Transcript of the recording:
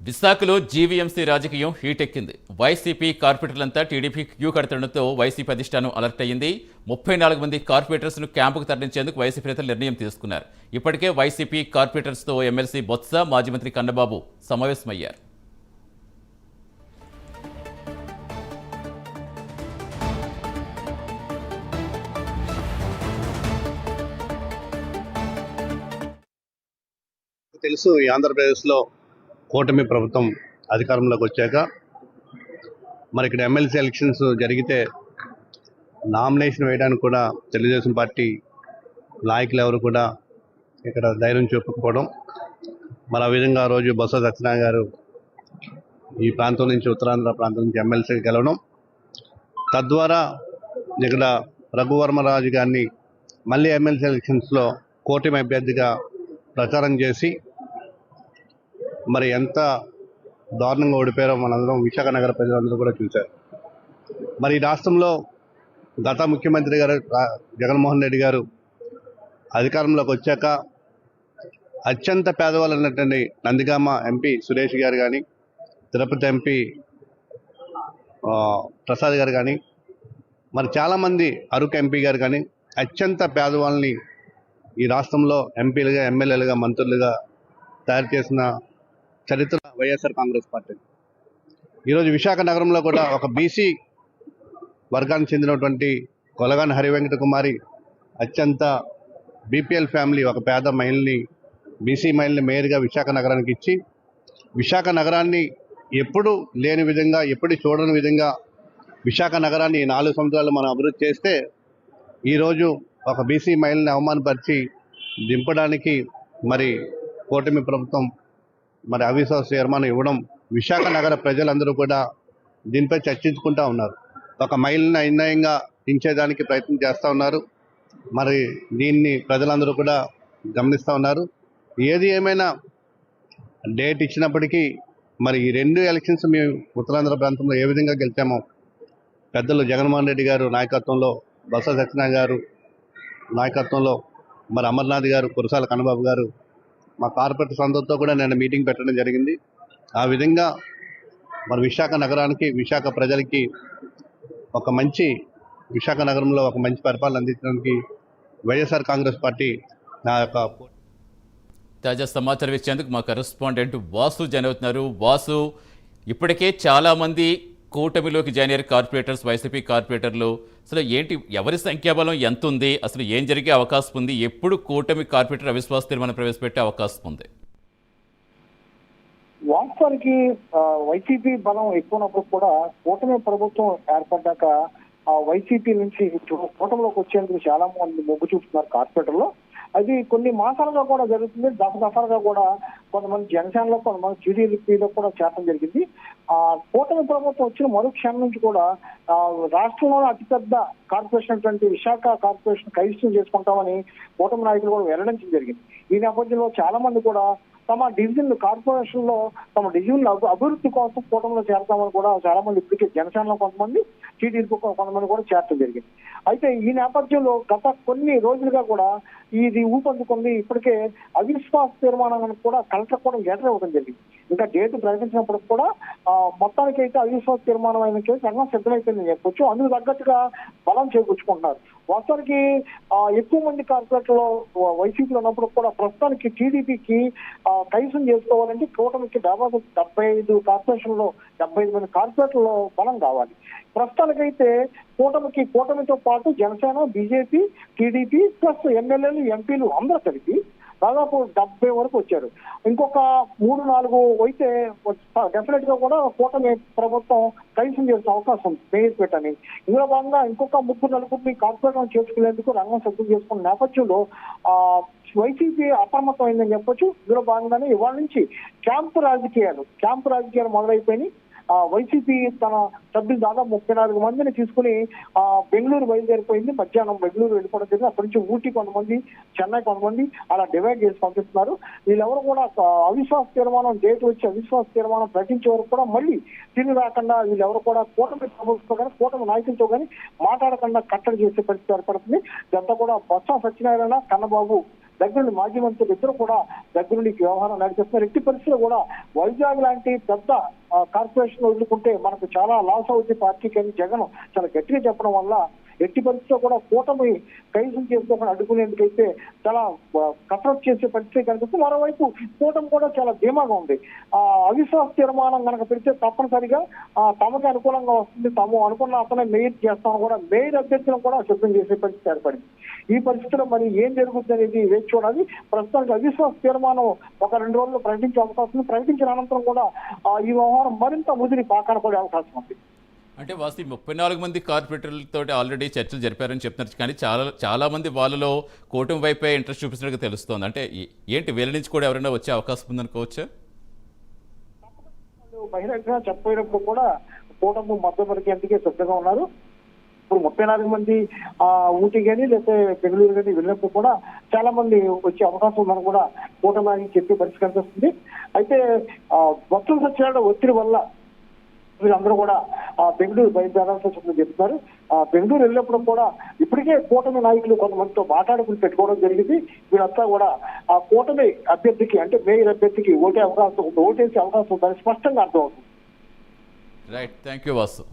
విశాఖలో జీవీఎంసీ రాజకీయం హీటెక్కింది. YCP కార్పొరేటర్లంతా TDP queue కడుతుండటంతో YCP అధిష్టానం అలర్ట్ అయ్యింది. 34 మంది కార్పొరేటర్స్ను క్యాంపుకు తరలించేందుకు వైసీపీ నేతలు నిర్ణయం తీసుకున్నారు. ఇప్పటికే వైసీపీ కార్పొరేటర్స్తో ఎమ్మెల్సీ బొత్స, మాజీ మంత్రి కన్నబాబు సమావేశమయ్యారు. తెలుసు, ఈ ఆంధ్రప్రదేశ్లో కూటమి ప్రభుత్వం అధికారంలోకి వచ్చాక మరి ఇక్కడ ఎమ్మెల్సీ ఎలక్షన్స్ జరిగితే నామినేషన్ వేయడానికి కూడా తెలుగుదేశం పార్టీ నాయకులు ఎవరు కూడా ఇక్కడ ధైర్యం చూపకపోవడం, మరి ఆ విధంగా ఆ రోజు బొత్స సత్యనారాయణ గారు ఈ ప్రాంతం నుంచి, ఉత్తరాంధ్ర ప్రాంతం నుంచి ఎమ్మెల్సీ గెలవడం, తద్వారా ఇక్కడ రఘువర్మరాజు గారిని మళ్ళీ ఎమ్మెల్సీ ఎలక్షన్స్లో కూటమి అభ్యర్థిగా ప్రచారం చేసి మరి ఎంత దారుణంగా ఓడిపోయారో మనందరం విశాఖ నగర ప్రజలందరూ కూడా చూశారు. మరి ఈ రాష్ట్రంలో గత ముఖ్యమంత్రి గారు జగన్మోహన్ రెడ్డి గారు అధికారంలోకి వచ్చాక అత్యంత పేదవాళ్ళు అన్నటువంటి నందిగామ ఎంపీ సురేష్ గారు కానీ, తిరుపతి ఎంపీ ప్రసాద్ గారు కానీ, మరి చాలామంది అరకు ఎంపీ గారు కానీ అత్యంత పేదవాళ్ళని ఈ రాష్ట్రంలో ఎంపీలుగా, ఎమ్మెల్యేలుగా, మంత్రులుగా తయారు చేసిన చరిత్ర వైఎస్ఆర్ కాంగ్రెస్ పార్టీ. ఈరోజు విశాఖ నగరంలో కూడా ఒక బీసీ వర్గానికి చెందినటువంటి కొలగాని హరివెంకట కుమారి అత్యంత బీపీఎల్ ఫ్యామిలీ, ఒక పేద మహిళని, బీసీ మహిళని మేయర్గా విశాఖ నగరానికి ఇచ్చి, విశాఖ నగరాన్ని ఎప్పుడు లేని విధంగా, ఎప్పుడు చూడని విధంగా విశాఖ నగరాన్ని 4 సంవత్సరాలు మనం అభివృద్ధి చేస్తే ఈరోజు ఒక బీసీ మహిళని అవమానపరిచి దింపడానికి మరి కూటమి ప్రభుత్వం మరి అవిశ్వాస తీర్మానం ఇవ్వడం, విశాఖ నగర ప్రజలందరూ కూడా దీనిపై చర్చించుకుంటూ ఉన్నారు. ఒక మహిళని అన్యాయంగా దించేదానికి ప్రయత్నం చేస్తూ ఉన్నారు. మరి దీన్ని ప్రజలందరూ కూడా గమనిస్తూ ఉన్నారు. ఏది ఏమైనా డేట్ ఇచ్చినప్పటికీ మరి ఈ 2 ఎలక్షన్స్ మేము ఉత్తరాంధ్ర ప్రాంతంలో ఏ విధంగా గెలిచామో, పెద్దలు జగన్మోహన్ రెడ్డి గారు నాయకత్వంలో, బొత్స సత్యనారాయణ గారు నాయకత్వంలో, మరి అమర్నాథ్ గారు, కురసాల కన్నబాబు గారు, మా కార్పొరేటర్స్ అందరితో కూడా నేను మీటింగ్ పెట్టడం జరిగింది. ఆ విధంగా మరి విశాఖ నగరానికి, విశాఖ ప్రజలకి ఒక మంచి, విశాఖ నగరంలో ఒక మంచి పరిపాలన అందించడానికి వైఎస్ఆర్ కాంగ్రెస్ పార్టీ నా యొక్క తాజా సమాచారం ఇచ్చేందుకు మా కరెస్పాండెంట్ వాసు జాయిన్ అవుతున్నారు. వాసు, ఇప్పటికే చాలామంది కూటమిలోకి జాయిన్ అయ్యారు కార్పొరేటర్స్, వైసీపీ కార్పొరేటర్లు. అసలు ఏంటి, ఎవరి సంఖ్యాబలం ఎంత ఉంది, అసలు ఏం జరిగే అవకాశం ఉంది, ఎప్పుడు కూటమి కార్పొరేటర్ అవిశ్వాస తీర్మానం ప్రవేశపెట్టే అవకాశం ఉంది? వాస్తవానికి వైసీపీ బలం ఎక్కువనప్పుడు కూడా కూటమి ప్రభుత్వం ఏర్పడ్డాక వైసీపీ నుంచి కూటమిలోకి వచ్చేందుకు చాలా మంది మొగ్గు చూపుతున్నారు కార్పొరేటర్లు. అది కొన్ని మాసాలుగా కూడా జరుగుతుంది. దఫాలుగా కూడా కొంతమంది జనసేనలో, కొంతమంది టీడీపీలో కూడా చేరడం జరిగింది. కూటమి ప్రభుత్వం వచ్చిన మరుక్షణం నుంచి కూడా రాష్ట్రంలోనే అతిపెద్ద కార్పొరేషన్ అటువంటి విశాఖ కార్పొరేషన్ కైవసం చేసుకుంటామని కూటమి నాయకులు కూడా వెల్లడించడం జరిగింది. ఈ నేపథ్యంలో చాలా మంది కూడా తమ డివిజన్ కార్పొరేషన్ లో తమ డివిజన్ అభివృద్ధి కోసం కూటమిలో చేరతామని కూడా చాలా మంది ఇప్పటికే జనసేనలో కొంతమంది, టీడీపీ కొంతమంది కూడా చేరడం జరిగింది. అయితే ఈ నేపథ్యంలో గత కొన్ని రోజులుగా కూడా ఇది ఊపందుకుంది. ఇప్పటికే అవిశ్వాస తీర్మానానికి కూడా కలెక్టర్ కూడా లెటర్ ఇవ్వడం జరిగింది. ఇంకా డేట్ ప్రకటించినప్పుడు కూడా మొత్తానికి అయితే అవిశ్వాస తీర్మానం అయిన కేసు రంగం సిద్ధమైపోయిందని చెప్పొచ్చు. అందుకు తగ్గట్టుగా బలం చేకూర్చుకుంటున్నారు. వాస్తవానికి ఎక్కువ మంది కార్పొరేటర్లు వైసీపీలో ఉన్నప్పుడు కూడా ప్రస్తుతానికి టీడీపీకి కైవసం చేసుకోవాలంటే కూటమికి దాదాపు 75 కార్పొరేషన్లో 75 మంది కార్పొరేటర్లో బలం కావాలి. ప్రస్తుతానికైతే కూటమితో పాటు జనసేన, బీజేపీ, టీడీపీ ప్లస్ ఎమ్మెల్యేలు, ఎంపీలు అందరూ కలిపి దాదాపు 70 వరకు వచ్చారు. ఇంకొక 3-4 అయితే డెఫినెట్ గా కూడా కూటమి ప్రభుత్వం కైవసం చేసే అవకాశం ఉంది మేయర్ పెట్టని. ఇందులో భాగంగా ఇంకొక 3-4 కార్పొరేషన్ చేసుకునేందుకు రంగం సిద్ధం చేసుకున్న నేపథ్యంలో వైసీపీ అప్రమత్తం అయిందని చెప్పొచ్చు. ఇందులో భాగంగానే ఇవాళ నుంచి క్యాంపు రాజకీయాలు మొదలైపోయినాయి. వైసీపీ తన సభ్యులు దాదాపు 34 మందిని తీసుకుని బెంగళూరు బయలుదేరిపోయింది. మధ్యాహ్నం బెంగళూరు వెళ్ళిపోవడం జరిగింది. అక్కడి నుంచి ఊటీ కొంతమంది, చెన్నై కొంతమంది అలా డివైడ్ చేసి పంపిస్తున్నారు. వీళ్ళెవరు కూడా అవిశ్వాస తీర్మానం డేట్ వచ్చి అవిశ్వాస తీర్మానం ప్రకటించే వరకు కూడా మళ్ళీ తిరిగి రాకుండా వీళ్ళెవరు కూడా కూటమి ప్రభుత్వంతో కానీ, కూటమి నాయకులతో కానీ మాట్లాడకుండా కట్టడి చేసే పరిస్థితి ఏర్పడుతుంది. ఇదంతా కూడా బొత్స సత్యనారాయణ, కన్నబాబు దగ్గరుండి మాజీ మంత్రులు ఇద్దరు కూడా దగ్గరుండి వ్యవహారం నడిపిస్తున్నారు. ఎట్టి పరిస్థితుల్లో కూడా వైజాగ్ లాంటి పెద్ద కార్పొరేషన్ వదులుకుంటే మనకు చాలా లాస్ అవుతుంది పార్టీకి అని జగన్ చాలా గట్టిగా చెప్పడం వల్ల ఎట్టి పరిస్థితిలో కూడా కూటమి కైసం చేసుకోకుండా అడ్డుకునేందుకైతే చాలా కసరత్తు చేసే పరిస్థితి కనిపిస్తుంది. మరోవైపు కూటమి కూడా చాలా ధీమాగా ఉంది. అవిశ్వాస తీర్మానం కనుక పెడితే తప్పనిసరిగా తమకి అనుకూలంగా వస్తుంది, తాము అనుకున్న అతనే మేయర్ చేస్తామని కూడా మేయర్ అభ్యర్థులను కూడా సిద్ధం చేసే పరిస్థితి ఏర్పడింది. ఈ పరిస్థితిలో మరి ఏం జరుగుతుంది అనేది వేచి చూడాలి. ప్రస్తుతానికి అవిశ్వాస తీర్మానం ఒక 2 రోజుల్లో ప్రకటించే అవకాశం ఉంది. ప్రకటించిన అనంతరం కూడా ఈ వ్యవహారం మరింత ముదిరి పాకాన పడే అవకాశం ఉంది. అంటే వాస్తవ 34 మంది కార్పొరేటర్లతో ఆల్రెడీ చర్చలు జరిపారని చెప్తున్నారు, కానీ చాలా మంది వాళ్ళలో కూటమి వైపే ఇంట్రెస్ట్ చూపిస్తున్నట్టుగా తెలుస్తోంది. అంటే ఏంటి వీళ్ళ నుంచి కూడా ఎవరైనా వచ్చే అవకాశం ఉందనుకోవచ్చా? బహిరంగంగా చెప్పినప్పుడు కూడా కూటమి మద్దతు పలికేందుకే సిద్ధంగా ఉన్నారు. ఇప్పుడు 34 మంది ఊటీ కానీ లేకపోతే బెంగళూరు కానీ వెళ్ళినప్పుడు కూడా చాలా మంది వచ్చే అవకాశం ఉందని కూడా కూటమి చెప్పే పరిస్థితి కనిపిస్తుంది. అయితే భక్తుల సత్యాల ఒత్తిడి వల్ల వీళ్ళందరూ కూడా బెంగళూరు బయలుదేరాల్సి వచ్చిందని చెప్తున్నారు. బెంగళూరు వెళ్ళినప్పుడు కూడా ఇప్పటికే కూటమి నాయకులు కొంతమందితో మాట్లాడుకుని పెట్టుకోవడం జరిగింది. వీళ్ళంతా కూడా ఆ కూటమి అభ్యర్థికి అంటే మేయర్ అభ్యర్థికి ఓటేసే అవకాశం ఉందని స్పష్టంగా అర్థమవుతుంది. Right, thank you Vasu.